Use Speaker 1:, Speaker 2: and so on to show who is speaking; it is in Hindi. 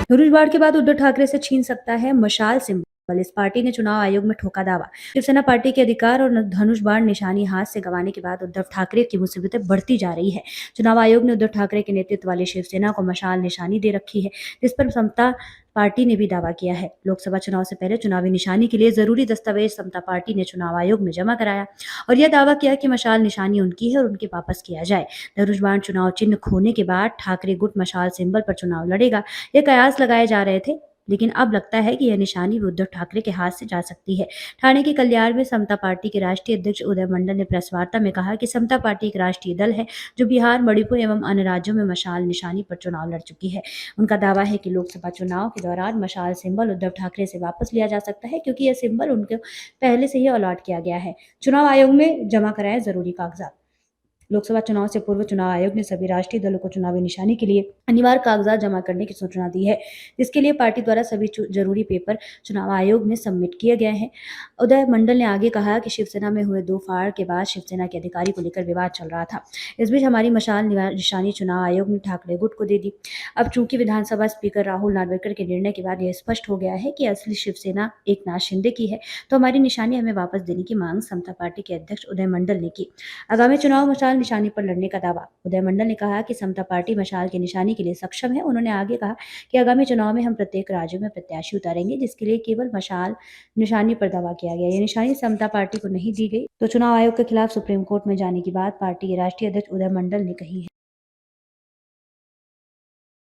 Speaker 1: धनुष बाढ़ के बाद उद्धव ठाकरे से छीन सकता है मशाल सिंबल। इस पार्टी ने चुनाव आयोग में ठोका दावा। शिवसेना पार्टी के अधिकार और धनुष बाढ़ निशानी हाथ से गंवाने के बाद उद्धव ठाकरे की मुसीबतें बढ़ती जा रही है। चुनाव आयोग ने उद्धव ठाकरे के नेतृत्व वाली शिवसेना को मशाल निशानी दे रखी है, जिस पर समता पार्टी ने भी दावा किया है। लोकसभा चुनाव से पहले चुनावी निशानी के लिए जरूरी दस्तावेज समता पार्टी ने चुनाव आयोग में जमा कराया और यह दावा किया कि मशाल निशानी उनकी है और उनके वापस किया जाए। धनुष बाण चुनाव चिन्ह खोने के बाद ठाकरे गुट मशाल सिंबल पर चुनाव लड़ेगा, ये कयास लगाए जा रहे थे, लेकिन अब लगता है कि यह निशानी भी उद्धव ठाकरे के हाथ से जा सकती है। ठाणे के कल्याण में समता पार्टी के राष्ट्रीय अध्यक्ष उदय मंडल ने प्रेस वार्ता में कहा कि समता पार्टी एक राष्ट्रीय दल है जो बिहार, मणिपुर एवं अन्य राज्यों में मशाल निशानी पर चुनाव लड़ चुकी है। उनका दावा है कि लोकसभा चुनाव के दौरान मशाल सिंबल उद्धव ठाकरे से वापस लिया जा सकता है, क्योंकि यह सिंबल उनको पहले से ही अलॉट किया गया है। चुनाव आयोग में जमा कराएं जरूरी कागजात। लोकसभा चुनाव से पूर्व चुनाव आयोग ने सभी राष्ट्रीय दलों को चुनावी निशानी के लिए अनिवार्य कागजात जमा करने की सूचना दी है, जिसके लिए पार्टी द्वारा सभी जरूरी पेपर चुनाव आयोग में सबमिट किए गए हैं। उदय मंडल ने आगे कहा कि शिवसेना में हुए 2 फाड़ के बाद शिवसेना के अधिकारी को लेकर विवाद चल रहा था। इस बीच हमारी मशाल निशानी चुनाव आयोग ने ठाकरे गुट को दे दी। अब चूंकि विधानसभा स्पीकर राहुल नार्वेकर के निर्णय के बाद यह स्पष्ट हो गया है कि असली शिवसेना एकनाथ शिंदे की है, तो हमारी निशानी हमें वापस देने की मांग समता पार्टी के अध्यक्ष उदय मंडल ने की। आगामी चुनाव मशाल निशानी पर लड़ने का दावा। उदय मंडल ने कहा कि समता पार्टी मशाल की निशानी के लिए सक्षम है। उन्होंने आगे कहा कि आगामी चुनाव में हम प्रत्येक राज्य में प्रत्याशी उतारेंगे, जिसके लिए केवल मशाल निशानी पर दावा किया गया। ये निशानी समता पार्टी को नहीं दी गई तो चुनाव आयोग के खिलाफ सुप्रीम कोर्ट में जाने की बात पार्टी के राष्ट्रीय अध्यक्ष उदय मंडल ने कही है।